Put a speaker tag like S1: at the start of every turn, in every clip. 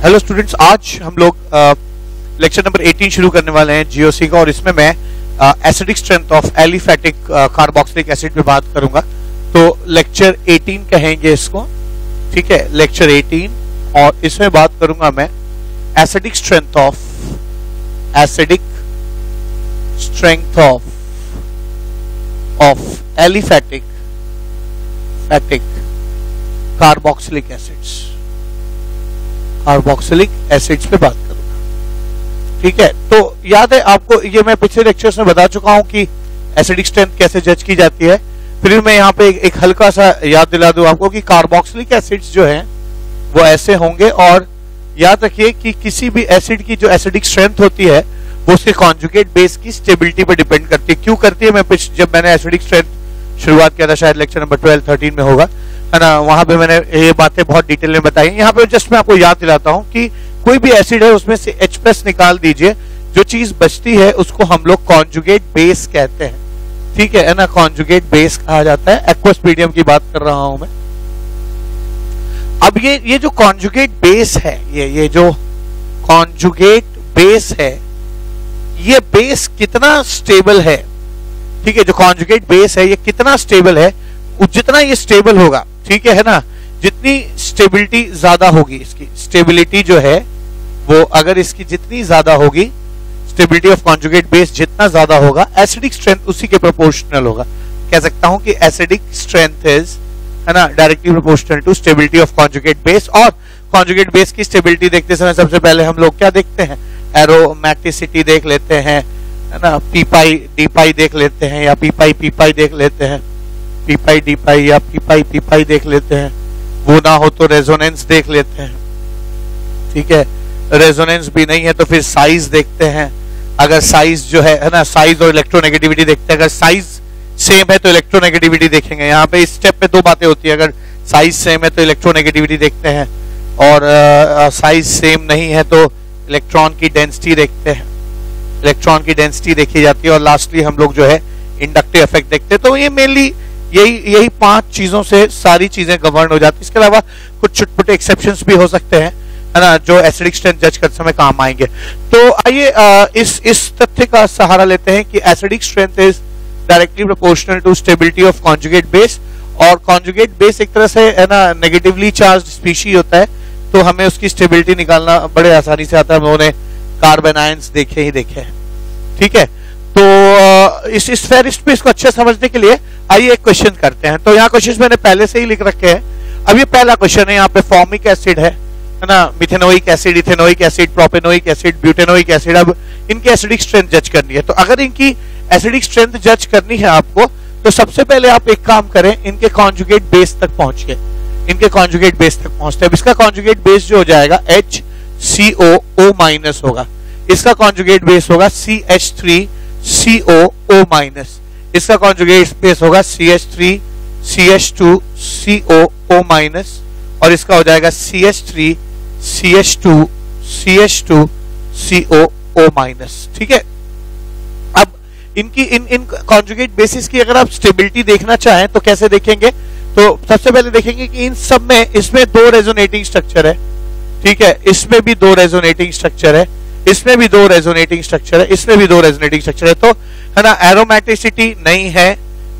S1: Hello students, आज हम लोग लेक्चर नंबर 18 शुरू करने वाले हैं जीओसी का, और इसमें मैं acidic strength of aliphatic carboxylic acid पे बात करूंगा। तो लेक्चर 18 कहेंगे इसको, ठीक है, लेक्चर 18, और इसमें बात करूंगा मैं acidic strength of aliphatic carboxylic acids पे बात करूंगा, ठीक है। तो याद है आपको, ये मैं पिछले लेक्चर्स में बता चुका हूं कि एसिडिक स्ट्रेंथ कैसे जज की जाती है। फिर मैं यहाँ पे एक हल्का सा याद दिला दूं आपको कि कार्बोक्सिलिक एसिड्स जो हैं वो ऐसे होंगे, और याद रखिए कि किसी भी एसिड की जो एसिडिक स्ट्रेंथ होती है वो उसके कॉन्जुगेट बेस की स्टेबिलिटी पर डिपेंड करती है। क्यों करती है? जब मैंने एसिडिक स्ट्रेंथ शुरुआत किया था, शायद लेक्चर नंबर 12-13 में होगा, है ना, वहां पे मैंने ये बातें बहुत डिटेल में बताई। यहाँ पे जस्ट मैं आपको याद दिलाता हूँ कि कोई भी एसिड है उसमें से H+ निकाल दीजिए, जो चीज बचती है उसको हम लोग कॉन्जुगेट बेस कहते हैं, ठीक है ना, कॉन्जुगेट बेस कहा जाता है। एक्वस मीडियम की बात कर रहा हूं मैं। अब ये जो कॉन्जुगेट बेस है, ये जो कॉन्जुगेट बेस है, ये बेस कितना स्टेबल है, ठीक है, जो कॉन्जुगेट बेस है ये कितना स्टेबल है, जितना ये स्टेबल होगा, ठीक है ना, जितनी स्टेबिलिटी ज्यादा होगी, इसकी स्टेबिलिटी जो है वो अगर इसकी जितनी ज्यादा होगी, स्टेबिलिटी ऑफ कॉन्जुगेट बेस जितना ज्यादा होगा, एसिडिक स्ट्रेंथ उसी के प्रोपोर्शनल होगा। कह सकता हूं कि एसिडिक स्ट्रेंथ इज, है ना, directly proportional to stability of conjugate base. और कॉन्जुगेट बेस की स्टेबिलिटी देखते समय सबसे पहले हम लोग क्या देखते हैं? एरोमेटिसिटी देख लेते हैं, है ना, पी पाई डी पाई देख लेते हैं, या पी पाई देख लेते हैं, पी पाई डी पाई या पी पाई देख लेते हैं। वो ना हो तो रेजोनेंस देख लेते हैं, ठीक है। रेजोनेंस भी नहीं है तो फिर साइज देखते हैं। अगर साइज जो है ना, साइज और इलेक्ट्रोनेगेटिविटी देखते हैं। अगर साइज सेम है तो इलेक्ट्रोनेगेटिविटी देखेंगे। यहाँ पे इस स्टेप में दो बातें होती है, अगर साइज सेम है तो इलेक्ट्रोनेगेटिविटी देखते हैं, और साइज सेम नहीं है तो इलेक्ट्रॉन की डेंसिटी देखते हैं, इलेक्ट्रॉन की डेंसिटी देखी जाती है, और लास्टली हम लोग जो है इंडक्टिव इफेक्ट देखते हैं। तो ये मेनली यही 5 चीजों से सारी चीजें गवर्न हो जाती है। इसके अलावा कुछ छोटे एक्सेप्शंस भी हो सकते हैं, है ना, जो एसिडिक स्ट्रेंथ जज करते समय काम आएंगे। तो आइए इस तथ्य का सहारा लेते हैं कि acidic strength is directly proportional to stability of conjugate base, और कॉन्जुगेट बेस एक तरह से, है ना, नेगेटिवली चार्ज स्पीशीज होता है, तो हमें उसकी स्टेबिलिटी निकालना बड़े आसानी से आता है। उन्होंने कार्बन आयंस देखे ही देखे हैं, ठीक है। तो इस फेरिस्ट पे इसको अच्छे समझने के लिए आइए एक क्वेश्चन करते हैं। तो यहाँ क्वेश्चन मैंने पहले से ही लिख रखे हैं। अब ये पहला क्वेश्चन है, यहाँ पे फॉर्मिक एसिड है ना, methanoic acid, ethanoic acid, propanoic acid, butanoic acid. अब इनकी एसिडिक स्ट्रेंथ जज करनी है। तो अगर इनकी एसिडिक स्ट्रेंथ जज करनी है आपको, तो सबसे पहले आप एक काम करें, इनके कॉन्जुगेट बेस तक पहुंचिए, इनके कॉन्जुगेट बेस तक पहुंचते हैं। इसका कॉन्जुगेट बेस जो हो जाएगा HCOO- होगा, इसका कॉन्जुगेट बेस होगा CH3COO-, इसका कॉन्जुगेट बेस होगा CH3CH2COO-, और इसका हो जाएगा CH3CH2CH2COO-, ठीक है। अब इनकी इन कॉन्जुगेट बेसिस की अगर आप स्टेबिलिटी देखना चाहें तो कैसे देखेंगे? तो सबसे पहले देखेंगे कि इन सब में, इसमें 2 रेजोनेटिंग स्ट्रक्चर है, ठीक है, इसमें भी 2 रेजोनेटिंग स्ट्रक्चर है, इसमें भी 2 रेजोनेटिंग स्ट्रक्चर है, इसमें भी 2 रेजोनेटिंग स्ट्रक्चर है। तो, है ना, एरोमेटिसिटी नहीं है,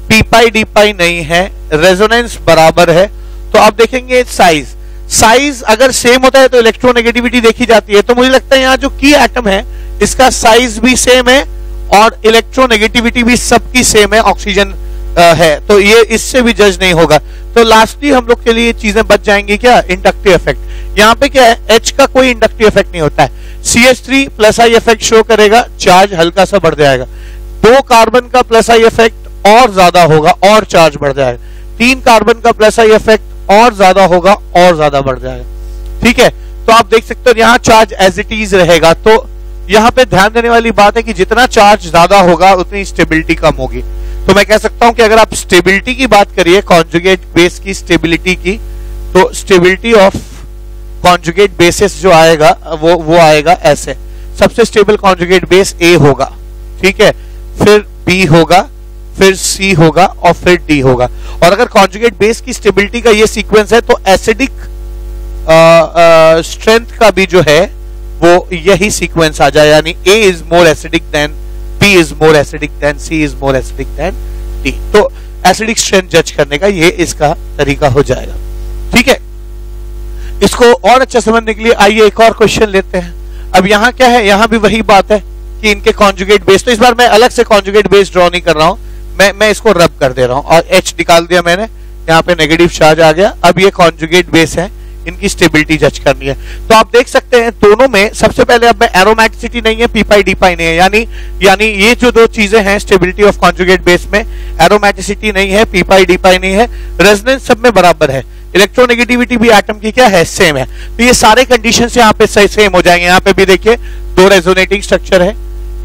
S1: पी पाई डी पाई नहीं है, रेजोनेंस बराबर है। तो आप देखेंगे साइज अगर सेम होता है तो इलेक्ट्रोनेगेटिविटी देखी जाती है। तो मुझे लगता है यहाँ जो की एटम है इसका साइज भी सेम है और इलेक्ट्रोनेगेटिविटी भी सबकी सेम है, ऑक्सीजन है, तो ये इससे भी जज नहीं होगा। तो लास्टली हम लोग के लिए चीजें बच जाएंगी क्या? Inductive effect. यहाँ पे क्या है, H का कोई इंडक्टिव इफेक्ट नहीं होता है। CH3+I इफेक्ट शो करेगा, चार्ज हल्का सा बढ़ जाएगा। 2 कार्बन का +I इफेक्ट और ज्यादा होगा और चार्ज बढ़ जाएगा। 3 कार्बन का +I इफेक्ट और ज्यादा होगा और ज्यादा बढ़ जाएगा, ठीक है। तो आप देख सकते हो यहाँ चार्ज एज इट इज रहेगा। तो यहाँ पे ध्यान देने वाली बात है कि जितना चार्ज ज्यादा होगा उतनी स्टेबिलिटी कम होगी। तो मैं कह सकता हूं कि अगर आप स्टेबिलिटी की बात करिए, कॉन्जुगेट बेस की स्टेबिलिटी की, तो स्टेबिलिटी ऑफ कॉन्जुगेट बेसिस जो आएगा वो आएगा ऐसे। सबसे स्टेबल कॉन्जुगेट बेस A होगा, ठीक है, फिर B होगा, फिर C होगा और फिर D होगा। और अगर कॉन्जुगेट बेस की स्टेबिलिटी का ये सीक्वेंस है तो एसिडिक स्ट्रेंथ का भी जो है वो यही सीक्वेंस आ जाए, यानी A is more acidic then B is more acidic then C is more acidic then D। तो एसिडिक स्ट्रेंथ जज करने का ये इसका तरीका हो जाएगा। ठीक है, इसको और अच्छा समझने के लिए आइए एक और क्वेश्चन लेते हैं। अब यहाँ क्या है, यहाँ भी वही बात है कि इनके कॉन्जुगेट बेस, तो इस बार मैं अलग से कॉन्जुगेट बेस ड्रॉ नहीं कर रहा हूं, मैं इसको रब कर दे रहा हूं और H निकाल दिया मैंने, यहाँ पे नेगेटिव चार्ज आ गया। अब ये कॉन्जुगेट बेस है, इनकी स्टेबिलिटी जज करनी है। तो आप देख सकते हैं दोनों में सबसे पहले अब एरोमेटिसिटी नहीं है, पी पाई डी पाई नहीं है, यानी ये जो दो चीजें हैं स्टेबिलिटी ऑफ कॉन्जुगेट बेस में, एरोमेटिसिटी नहीं है, पी पाई डी पाई नहीं है, रेजोनेंस सब में बराबर है, इलेक्ट्रोनेगेटिविटी भी एटम की क्या है, सेम है। तो ये सारे कंडीशन यहाँ पे सेम हो जाएंगे। यहाँ पे भी देखिए दो रेजोनेटिंग स्ट्रक्चर है,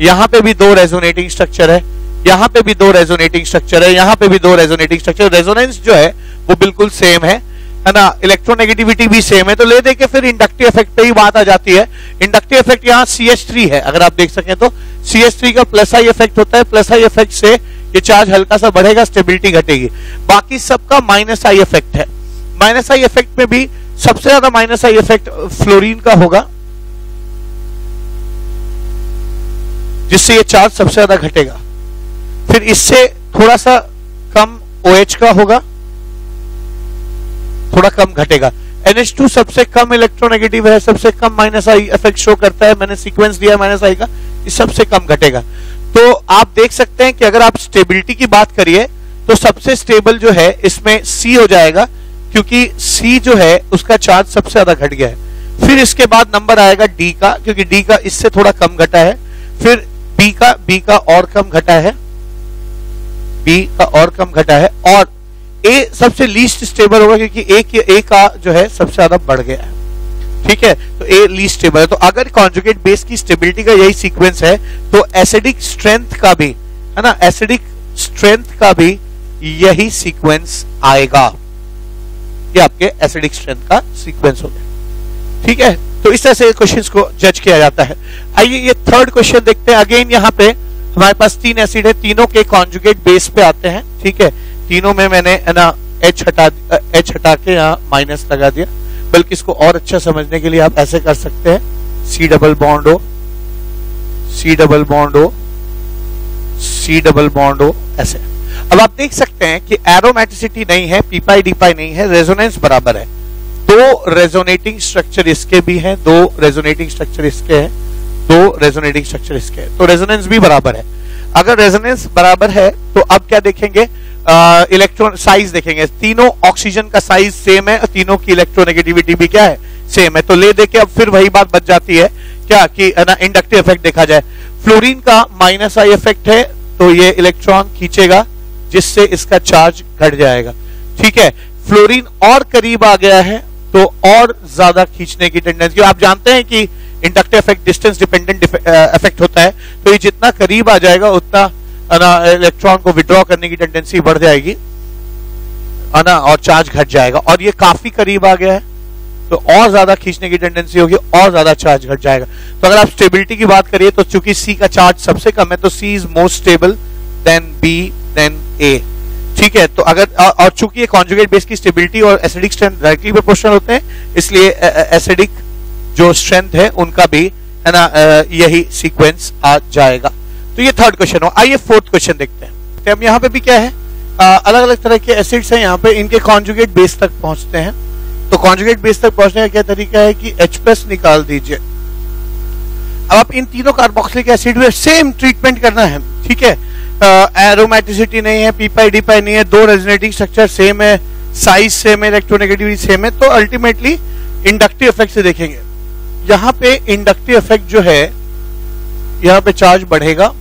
S1: यहाँ पे भी दो रेजोनेटिंग स्ट्रक्चर है, यहाँ पे भी दो रेजोनेटिंग स्ट्रक्चर है, यहाँ पे भी दो रेजोनेटिंग स्ट्रक्चर, रेजोनेंस जो है वो बिल्कुल सेम है ना, इलेक्ट्रोनेगेटिविटी भी सेम है। तो ले देके फिर इंडक्टिव इफेक्ट पे ही बात आ जाती है। इंडक्टिव इफेक्ट यहाँ CH3 है, अगर आप देख सकें तो CH3 का प्लस आई इफेक्ट होता है, प्लस आई इफेक्ट से ये चार्ज हल्का सा बढ़ेगा, स्टेबिलिटी घटेगी। बाकी सबका माइनस आई इफेक्ट है। माइनस आई इफेक्ट में भी सबसे ज्यादा माइनस आई इफेक्ट फ्लोरीन का होगा, जिससे ये चार्ज सबसे ज्यादा घटेगा। फिर इससे थोड़ा सा कम OH का होगा, थोड़ा कम घटेगा। NH2 सबसे कम इलेक्ट्रोनेगेटिव है, सबसे कम माइनस आई इफेक्ट शो करता है, मैंने सीक्वेंस दिया माइनस आई का, ये सबसे कम घटेगा। तो आप देख सकते हैं कि अगर आप स्टेबिलिटी की बात करिए तो सबसे स्टेबल जो है इसमें C हो जाएगा, क्योंकि C जो है उसका चार्ज सबसे ज्यादा घट गया है। फिर इसके बाद नंबर आएगा D का, क्योंकि D का इससे थोड़ा कम घटा है। फिर B का और कम घटा है, B का और कम घटा है, और A सबसे लीस्ट स्टेबल होगा, क्योंकि A का जो है सबसे ज्यादा बढ़ गया है। ठीक है, तो A लीस्ट स्टेबल है। तो अगर कॉन्जुगेट बेस की स्टेबिलिटी का यही सीक्वेंस है तो एसिडिक स्ट्रेंथ का भी, है ना, एसिडिक स्ट्रेंथ का भी यही सीक्वेंस आएगा। ये आपके एसिडिक स्ट्रेंथ का सीक्वेंस हो गया। ठीक है, तो इस तरह से क्वेश्चंस को जज किया जाता है। आइए ये थर्ड क्वेश्चन देखते हैं। अगेन यहाँ पे हमारे पास 3 एसिड है, तीनों के कॉन्जुगेट बेस पे आते हैं। ठीक है, तीनों में मैंने ना H हटा के यहाँ माइनस लगा दिया, बल्कि इसको और अच्छा समझने के लिए आप ऐसे कर सकते हैं, C double bond O, C double bond O, C double bond O, ऐसे। अब आप देख सकते हैं कि एरोमेटिसिटी नहीं है, पी पाई डी पाई नहीं है, रेजोनेंस बराबर है। दो रेजोनेटिंग स्ट्रक्चर इसके भी हैं, दो रेजोनेटिंग स्ट्रक्चर इसके हैं, दो रेजोनेटिंग स्ट्रक्चर इसके हैं, तो रेजोनेंस भी बराबर है। अगर रेजोनेंस बराबर है तो अब क्या देखेंगे, इलेक्ट्रॉन साइज देखेंगे। तीनों ऑक्सीजन का साइज सेम है, तीनों की इलेक्ट्रोनेगेटिविटी भी क्या है, सेम है। तो ले दे के अब फिर वही बात बच जाती है क्या कि ना इंडक्टिव इफेक्ट देखा जाए। फ्लोरीन का माइनस आई इफेक्ट है, तो ये इलेक्ट्रॉन खींचेगा, जिससे इसका चार्ज घट जाएगा। ठीक है, फ्लोरीन और करीब आ गया है तो और ज्यादा खींचने की टेंडेंसी। आप जानते हैं कि inductive effect distance dependent effect होता है, तो ये जितना करीब आ जाएगा उतना इलेक्ट्रॉन को विड्रॉ करने की टेंडेंसी बढ़ जाएगी, है ना, और चार्ज घट जाएगा। और ये काफी करीब आ गया है तो और ज्यादा खींचने की टेंडेंसी होगी, और ज्यादा चार्ज घट जाएगा। तो अगर आप स्टेबिलिटी की बात करिए तो चूंकि C का चार्ज सबसे कम है तो C is more stable than B than A। ठीक है, तो अगर और चूंकि ये कॉन्जुगेट बेस की स्टेबिलिटी और एसिडिक स्ट्रेंथ डायरेक्टली प्रोपोर्शनल होते हैं, इसलिए एसिडिक जो स्ट्रेंथ है उनका भी, है ना, यही सीक्वेंस आ जाएगा। तो ये थर्ड क्वेश्चन हो। आइए फोर्थ क्वेश्चन देखते हैं। तो हम यहाँ पे भी क्या है, अलग अलग तरह के एसिड्स हैं यहाँ पे, इनके कॉन्जुगेट बेस तक पहुंचते हैं। तो कॉन्जुगेट बेस तक पहुंचने का क्या तरीका है कि H+ निकाल दीजिए। अब आप इन तीनों कार्बोक्सिलिक एसिड में सेम ट्रीटमेंट करना है। ठीक है, एरोमेटिसिटी नहीं है, पी पाई डी पाई नहीं है, दो रेजोनेटिंग स्ट्रक्चर सेम है, साइज सेम है, इलेक्ट्रोनेगेटिविटी सेम है, तो अल्टीमेटली इंडक्टिव इफेक्ट से देखेंगे। यहाँ पे इंडक्टिव इफेक्ट जो है, यहाँ पे चार्ज बढ़ेगा,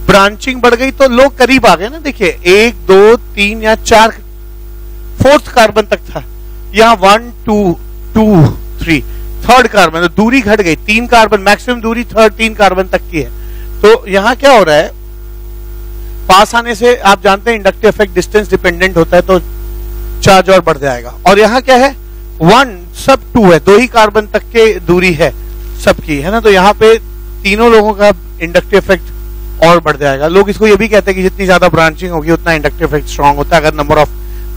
S1: ब्रांचिंग बढ़ गई तो लोग करीब आ गए ना। देखिए 1 2 3 या 4 4th कार्बन तक था, यहाँ 1 2 2 3 3rd कार्बन, तो दूरी घट गई। 3 कार्बन मैक्सिमम दूरी 3 कार्बन तक की है। तो यहाँ क्या हो रहा है, पास आने से आप जानते हैं इंडक्टिव इफेक्ट डिस्टेंस डिपेंडेंट होता है, तो चार्ज और बढ़ जाएगा। और यहाँ क्या है, 1 सब 2 है, 2 ही कार्बन तक के दूरी है सबकी, है ना। तो यहाँ पे तीनों लोगों का इंडक्टिव इफेक्ट और बढ़ जाएगा। लोग इसको ये भी कहते हैं कि जितनी ज्यादा ब्रांचिंग होगी उतना इंडक्टिव इफेक्ट स्ट्रांग होता है, अगर नंबर ऑफ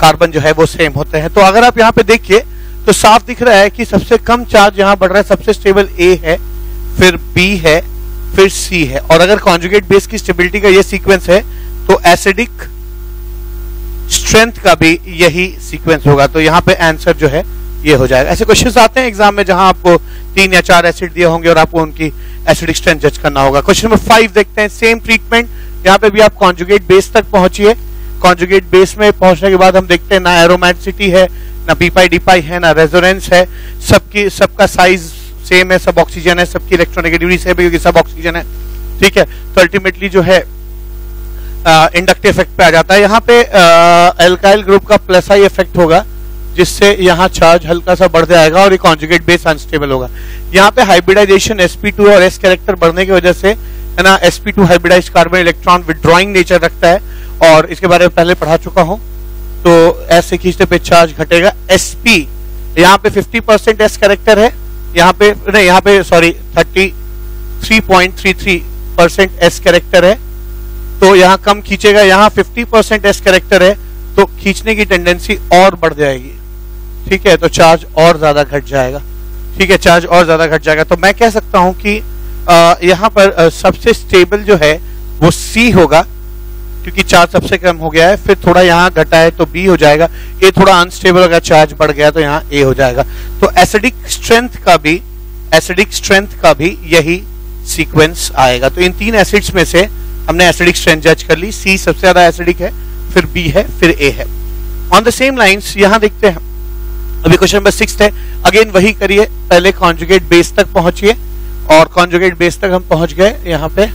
S1: कार्बन जो है वो सेम होते हैं। तो अगर आप यहाँ पे देखिए तो साफ दिख रहा है कि सबसे कम चार्ज यहां बढ़ रहा है, सबसे स्टेबल ए है, फिर बी है, फिर सी है। और अगर कॉन्जुगेट बेस की स्टेबिलिटी का ये सीक्वेंस है तो एसिडिक स्ट्रेंथ का भी यही सीक्वेंस होगा। तो यहां पे आंसर जो है ये हो जाएगा। ऐसे क्वेश्चंस आते हैं एग्जाम में जहां आपको 3 या 4 एसिड दिए होंगे और आपको उनकी एसिडिक स्ट्रेंथ जज करना होगा। क्वेश्चन नंबर 5 देखते हैं। सेम ट्रीटमेंट, यहाँ पे भी आप कॉन्जुगेट बेस तक पहुंचिए। कॉन्जुगेट बेस में पहुंचने के बाद हम देखते हैं ना एरोमेटिसिटी है, ना पी पाई डी पाई है, ना रेजोनेंस है, सबका साइज सेम है, सब ऑक्सीजन है, सबकी इलेक्ट्रोनेगेटिविटी सेम है क्योंकि सब ऑक्सीजन है। ठीक है, तो अल्टीमेटली जो है इंडक्टिव इफेक्ट पे आ जाता है। यहाँ पे एल्काइल ग्रुप का प्लस आई इफेक्ट होगा जिससे यहाँ चार्ज हल्का सा बढ़ जाएगा और ये कॉन्जुगेट बेस अनस्टेबल होगा। यहाँ पे हाइब्रिडाइजेशन sp2 और s कैरेक्टर बढ़ने की वजह से है ना, sp2 hybridise carbon electron withdrawing nature रखता है और इसके बारे में पहले पढ़ा चुका हूं। तो s से खींचने पे चार्ज घटेगा। sp यहाँ पे 50% s कैरेक्टर है, यहाँ पे नहीं, यहाँ पे सॉरी 33.33% s कैरेक्टर है, तो यहाँ कम खींचेगा। यहाँ 50% s कैरेक्टर है तो खींचने की टेंडेंसी और बढ़ जाएगी। ठीक है, तो चार्ज और ज्यादा घट जाएगा। ठीक है, चार्ज और ज्यादा घट जाएगा। तो मैं कह सकता हूं कि यहाँ पर सबसे स्टेबल जो है वो C होगा क्योंकि चार्ज सबसे कम हो गया है। फिर थोड़ा यहाँ घटा है तो B हो जाएगा। A थोड़ा अनस्टेबल होगा, चार्ज बढ़ गया तो यहाँ A हो जाएगा। तो एसिडिक स्ट्रेंथ का भी यही सीक्वेंस आएगा। तो इन 3 एसिड्स में से हमने एसिडिक स्ट्रेंथ जज कर ली। C सबसे ज्यादा एसिडिक है, फिर B है, फिर A है। ऑन द सेम लाइंस यहां देखते हैं, अभी क्वेश्चन नंबर 6 है। अगेन वही करिए, पहले कॉन्जुगेट बेस तक पहुंचिए और कॉन्जुगेट बेस तक हम पहुंच गए यहाँ पे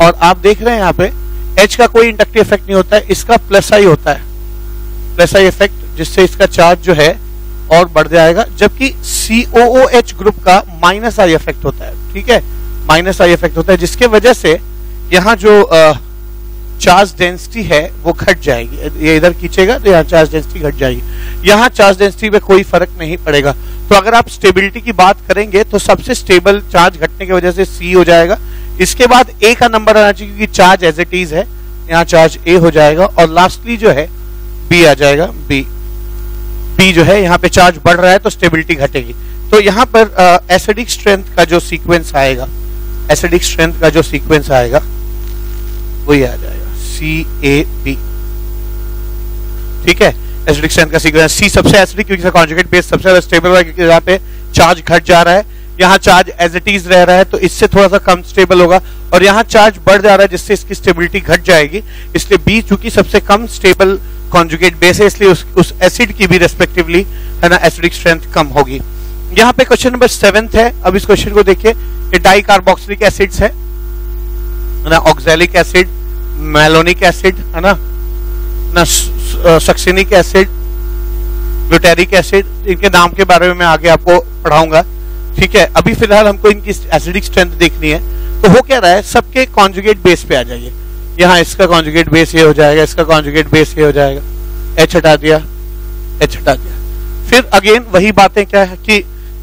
S1: और आप देख रहे हैं यहाँ पे H का कोई इंडक्टिव इफेक्ट नहीं होता है, इसका प्लस आई होता है, प्लस आई इफेक्ट, जिससे इसका चार्ज जो है और बढ़ जाएगा। जबकि COOH ग्रुप का माइनस आई इफेक्ट होता है। ठीक है, माइनस आई इफेक्ट होता है जिसके वजह से यहाँ जो चार्ज डेंसिटी है वो घट जाएगी। ये इधर खींचेगा तो यहाँ चार्ज डेंसिटी घट जाएगी, यहाँ चार्ज डेंसिटी में कोई फर्क नहीं पड़ेगा। तो अगर आप स्टेबिलिटी की बात करेंगे तो सबसे स्टेबल चार्ज घटने की वजह से C हो जाएगा। इसके बाद A का नंबर आना चाहिए क्योंकि चार्ज एज इट इज है, यहाँ चार्ज A हो जाएगा और लास्टली जो है B आ जाएगा। B जो है यहाँ पे चार्ज बढ़ रहा है तो स्टेबिलिटी घटेगी। तो यहाँ पर एसिडिक स्ट्रेंथ का जो सीक्वेंस आएगा, एसिडिक स्ट्रेंथ का जो सीक्वेंस आएगा वही आ जाएगा CAB। ठीक है, एसिडिक स्ट्रेंथ का सीक्वेंस। C सबसे एसिडिक क्योंकि कॉन्जुगेट बेस सबसे ज्यादा स्टेबल है क्योंकि यहाँ पे चार्ज घट जा रहा है, यहाँ चार्ज एज इट इज रह रहा है तो इससे थोड़ा सा कम स्टेबल होगा और यहाँ चार्ज बढ़ जा रहा है जिससे इसकी स्टेबिलिटी घट जाएगी। इसलिए B चूंकि सबसे कम स्टेबल कॉन्जुगेट बेस है इसलिए उस एसिड की भी रेस्पेक्टिवली है ना एसिडिक स्ट्रेंथ कम होगी। यहाँ पे क्वेश्चन नंबर 7 है। अब इस क्वेश्चन को देखिए, ये डाई कार्बोक्सिलिक एसिड्स है ना, ऑक्सैलिक एसिड, मैलोनिक एसिड है ना, सक्सिनिक एसिड, ग्लूटेरिक एसिड, इनके नाम के बारे में मैं आगे आपको पढ़ाऊंगा। ठीक है, अभी फिलहाल हमको इनकी एसिडिक स्ट्रेंथ देखनी है। तो हो क्या रहा है, सबके कॉन्जुगेट बेस पे आ जाइए। यहाँ इसका कॉन्जुगेट बेस ये हो जाएगा, इसका कॉन्जुगेट बेस ये हो जाएगा, H हटा दिया, H हटा दिया। फिर अगेन वही बातें क्या है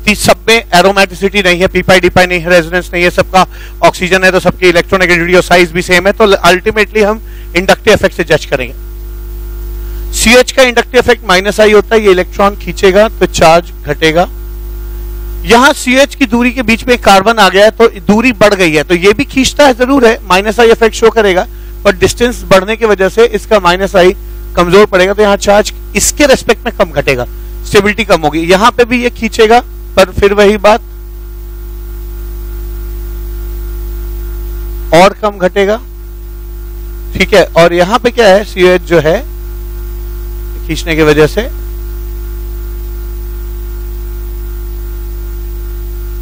S1: कि सब में एरोमेटिसिटी नहीं है, पी पाई डी पाई नहीं है, रेजोनेंस नहीं है, सबका ऑक्सीजन है तो सबकी इलेक्ट्रोनेगेटिविटी और साइज भी सेम है। तो अल्टीमेटली हम इंडक्टिव इफेक्ट से जज करेंगे। CH का इंडक्टिव इफेक्ट माइनस आई होता है, ये इलेक्ट्रॉन खींचेगा तो चार्ज घटेगा। यहाँ CH की दूरी के बीच में कार्बन आ गया है तो दूरी बढ़ गई है, तो ये भी खींचता है जरूर है, माइनस आई इफेक्ट शो करेगा, पर डिस्टेंस बढ़ने की वजह से इसका माइनस आई कमजोर पड़ेगा तो यहाँ चार्ज इसके रेस्पेक्ट में कम घटेगा, स्टेबिलिटी कम होगी। यहाँ पे भी ये खींचेगा पर फिर वही बात और कम घटेगा। ठीक है, और यहां पे क्या है, CH जो है खींचने की वजह से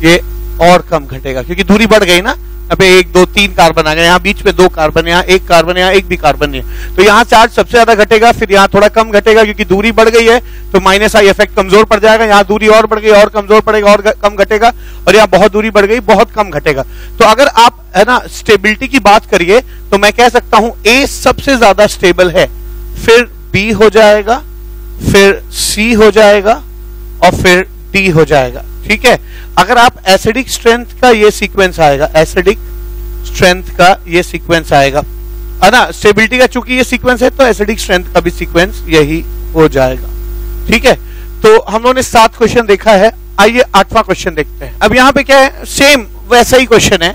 S1: ये और कम घटेगा क्योंकि दूरी बढ़ गई ना। अब 1 2 3 कार्बन आ गए, यहाँ बीच में 2 कार्बन, यहाँ 1 कार्बन, यहाँ 1 भी कार्बन नहीं है, तो यहाँ चार्ज सबसे ज्यादा घटेगा। फिर यहाँ थोड़ा कम घटेगा क्योंकि दूरी बढ़ गई है तो माइनस आई इफेक्ट कमजोर पड़ जाएगा। यहाँ दूरी और बढ़ गई और कमजोर पड़ेगा और कम घटेगा, और यहाँ बहुत दूरी बढ़ गई बहुत कम घटेगा। तो अगर आप है ना स्टेबिलिटी की बात करिए तो मैं कह सकता हूं A सबसे ज्यादा स्टेबल है, फिर B हो जाएगा, फिर C हो जाएगा और फिर D हो जाएगा। ठीक है, अगर आप एसिडिक स्ट्रेंथ का ये सीक्वेंस आएगा, एसिडिक स्ट्रेंथ का ये सीक्वेंस आएगा है ना, स्टेबिलिटी का चूंकि ये सीक्वेंस है तो एसिडिक स्ट्रेंथ का भी सीक्वेंस यही हो जाएगा। ठीक है, तो हम लोगों ने 7 क्वेश्चन देखा है, आइए 8वां क्वेश्चन देखते हैं। अब यहाँ पे क्या है, सेम वैसा ही क्वेश्चन है,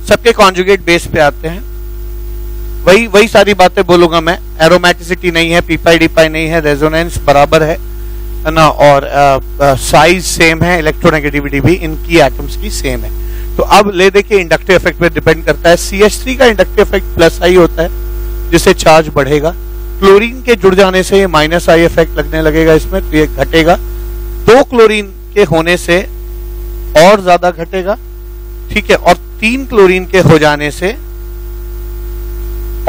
S1: सबके कॉन्जुगेट बेस पे आते हैं, वही सारी बातें बोलूंगा मैं। एरोमेटिसिटी नहीं है, पीपाई डीपाई नहीं है, रेजोनेंस बराबर है ना, और साइज सेम है, इलेक्ट्रोनेगेटिविटी भी इनकी एटम्स की सेम है। तो अब ले देखिए इंडक्टिव इफेक्ट पे डिपेंड करता है। CH3 का इंडक्टिव इफेक्ट प्लस आई होता है जिससे चार्ज बढ़ेगा। क्लोरीन के जुड़ जाने से ये माइनस आई इफेक्ट लगने लगेगा इसमें, तो ये घटेगा। 2 क्लोरीन के होने से और ज्यादा घटेगा, ठीक है, और 3 क्लोरीन के हो जाने से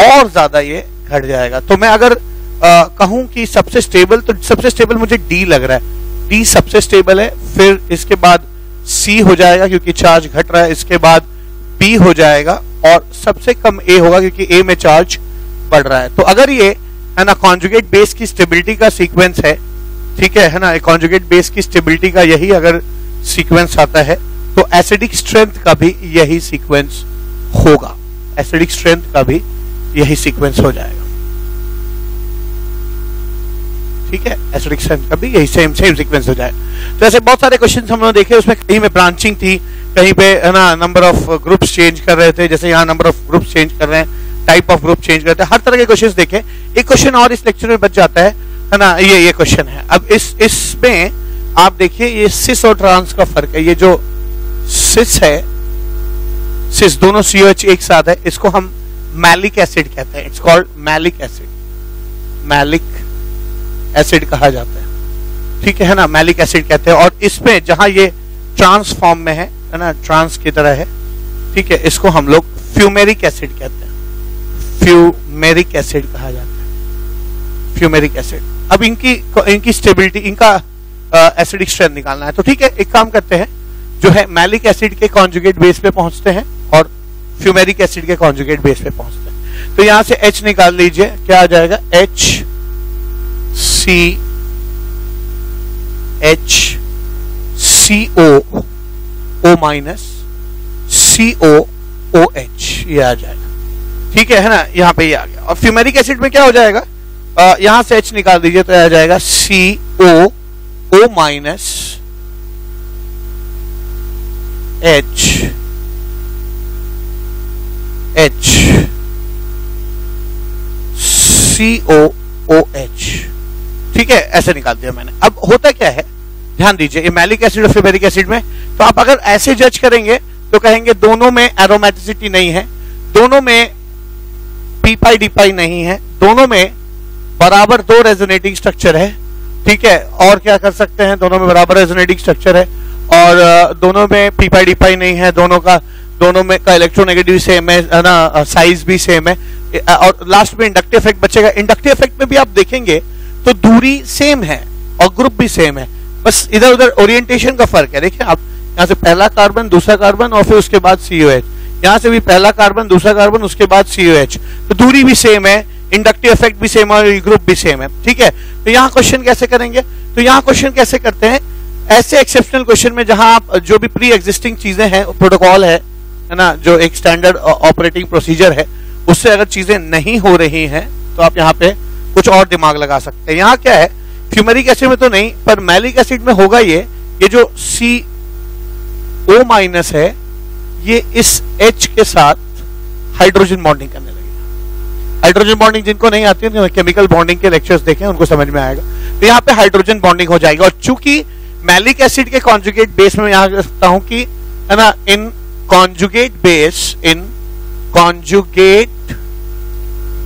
S1: और ज्यादा ये घट जाएगा। तो मैं अगर कहूं कि सबसे स्टेबल, तो सबसे स्टेबल मुझे डी लग रहा है, डी सबसे स्टेबल है। फिर इसके बाद सी हो जाएगा क्योंकि चार्ज घट रहा है, इसके बाद बी हो जाएगा, और सबसे कम ए होगा क्योंकि ए में चार्ज बढ़ रहा है। तो अगर ये है ना कॉन्जुगेट बेस की स्टेबिलिटी का सीक्वेंस है, ठीक है ना, कॉन्जुगेट बेस की स्टेबिलिटी का यही अगर सीक्वेंस आता है तो एसिडिक स्ट्रेंथ का भी यही सीक्वेंस होगा, एसिडिक स्ट्रेंथ का भी यही सीक्वेंस हो जाएगा, ठीक है, एसिडिक स्ट्रेंथ का भी यही सेम सीक्वेंस हो जाए। तो ऐसे बहुत सारे क्वेश्चन हम लोग देखे, उसमें कहीं में ब्रांचिंग थी, कहीं पे है ना नंबर ऑफ ग्रुप्स चेंज कर रहे थे, जैसे यहाँ नंबर ऑफ ग्रुप्स चेंज कर रहे हैं, टाइप ऑफ ग्रुप चेंज करते हैं, हर तरह के क्वेश्चंस देखे। एक क्वेश्चन और इस लेक्चर में बच जाता है ना, ये क्वेश्चन है। अब इसमें आप देखिए ये सिस और ट्रांस का फर्क है। ये जो सिस है, सिस दोनों COH एक साथ है, इसको हम मैलिक एसिड कहते हैं, it's called malic acid, malic acid कहा जाता है, ठीक है ना, मैलिक एसिड कहते हैं। और इसमें जहां ये ट्रांस फॉर्म में है ना, ट्रांस की तरह है, ठीक है, इसको हम लोग फ्यूमेरिक एसिड कहते हैं, फ्यूमेरिक एसिड कहा जाता है, फ्यूमेरिक एसिड। अब इनकी स्टेबिलिटी, इनका एसिडिक स्ट्रेंथ निकालना है, तो ठीक है, एक काम करते हैं, जो है मैलिक एसिड के कॉन्जुगेट बेस पे पहुंचते हैं और फ्यूमेरिक एसिड के कॉन्जुगेट बेस पे पहुंचते हैं। तो यहां से H निकाल लीजिए, क्या आ जाएगा, HCO O माइनस COOH, ये आ जाएगा, ठीक है ना, यहां पे ये आ गया। और फ्यूमेरिक एसिड में क्या हो जाएगा, यहां से H निकाल दीजिए, तो आ जाएगा COO माइनस COOH, ठीक है, ऐसे निकाल दिया मैंने। अब होता क्या है, ध्यान दीजिए, ये मैलिक एसिड और फ्यूमेरिक एसिड में, तो आप अगर ऐसे जज करेंगे तो कहेंगे दोनों में एरोमेटिसिटी नहीं है, दोनों में पीपाई डीपाई नहीं है, दोनों में बराबर 2 रेजोनेटिंग स्ट्रक्चर है, ठीक है। और क्या कर सकते हैं, दोनों में बराबर रेजोनेटिंग स्ट्रक्चर है, और दोनों में पीपाई डीपाई नहीं है, दोनों में का इलेक्ट्रोनेगेटिव सेम है ना, साइज भी सेम है, और लास्ट में इंडक्टिव इफेक्ट बचेगा। इंडक्टिव इफेक्ट में भी आप देखेंगे तो दूरी सेम है और ग्रुप भी सेम है, बस इधर उधर ओरिएंटेशन का फर्क है। देखिए आप यहाँ से पहला कार्बन, दूसरा कार्बन, और फिर उसके बाद COH, यहाँ से भी पहला कार्बन, दूसरा कार्बन, उसके बाद COH, तो दूरी भी सेम है, इंडक्टिव इफेक्ट भी सेम है और ग्रुप भी सेम है, ठीक है। तो यहाँ क्वेश्चन कैसे करेंगे, तो यहाँ क्वेश्चन कैसे करते हैं, ऐसे एक्सेप्शनल क्वेश्चन में जहां आप जो भी प्री एग्जिस्टिंग चीजें हैं, प्रोटोकॉल है ना, जो एक स्टैंडर्ड ऑपरेटिंग प्रोसीजर है, उससे अगर चीजें नहीं हो रही हैं तो आप यहाँ पे कुछ और दिमाग लगा सकते हैं। यहाँ क्या है, फ्यूमेरिक एसिड में तो नहीं, पर मैलिक एसिड में होगा ये जो CO माइनस है, ये इस H के साथ हाइड्रोजन बॉन्डिंग करने लगेगा। हाइड्रोजन बॉन्डिंग जिनको नहीं आती है, केमिकल बॉन्डिंग के लेक्चर्स देखें, उनको समझ में आएगा। तो यहाँ पे हाइड्रोजन बॉन्डिंग हो जाएगी, और चूंकि मैलिक एसिड के कॉन्जुगेट बेस में यहां कर सकता हूं कि है ना, in conjugate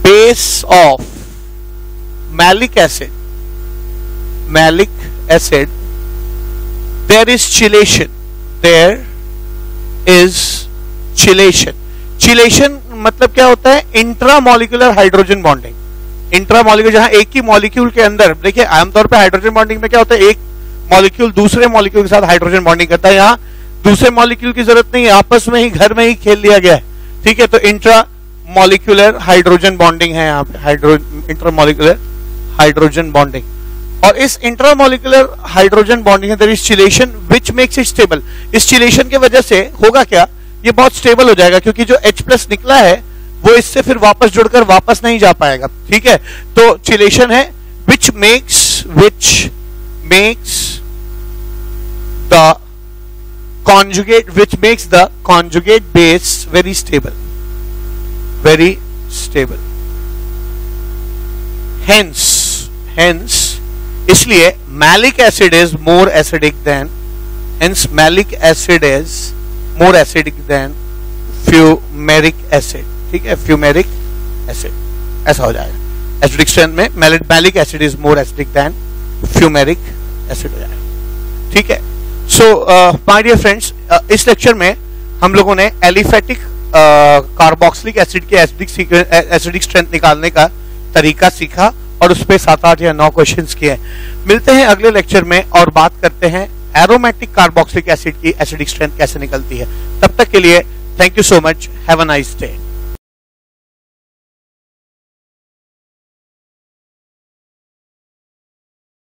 S1: base of malic acid there is chylation। Chelation मतलब क्या होता है, इंट्रामोलिकुलर हाइड्रोजन बॉन्डिंग। इंट्रामोलिकुलर जहां एक ही मॉलिक्यूल के अंदर, देखिए आमतौर पर हाइड्रोजन बॉन्डिंग में क्या होता है, एक मॉलिक्यूल दूसरे मॉलिक्यूल के साथ हाइड्रोजन बॉन्डिंग करता है, यहाँ दूसरे मॉलिक्यूल की जरूरत नहीं है, आपस में ही घर में ही खेल लिया गया है, ठीक है। तो इंट्रामोलिकुलर हाइड्रोजन बॉन्डिंग है यहाँ पे, इंट्रामोलिकुलर हाइड्रोजन बॉन्डिंग। और इस इंट्रामोलिकुलर हाइड्रोजन बॉन्डिंग है, there is chelation which makes it stable. इस चिलेशन की वजह से होगा क्या, ये बहुत स्टेबल हो जाएगा, क्योंकि जो H+ निकला है वो इससे फिर वापस जुड़कर वापस नहीं जा पाएगा, ठीक है। तो चिलेशन है which makes the conjugate base very stable. Hence इसलिए malic acid is more acidic than fumaric acid. ठीक है, fumaric acid ऐसा हो जाएगा. एसिडिक स्ट्रेंथ में malic acid is more acidic then fumaric acid हो जाएगा. ठीक है. सो माय डियर फ्रेंड्स, इस लेक्चर में हम लोगों ने एलिफेटिक कार्बोक्सिलिक एसिड के एसिडिक स्ट्रेंथ निकालने का तरीका सीखा और उस पर 7, 8 या 9 क्वेश्चंस किए. मिलते हैं अगले लेक्चर में और बात करते हैं एरोमेटिक कार्बोक्सिलिक एसिड की एसिडिक स्ट्रेंथ कैसे निकलती है. तब तक के लिए thank you so much. Have a nice day.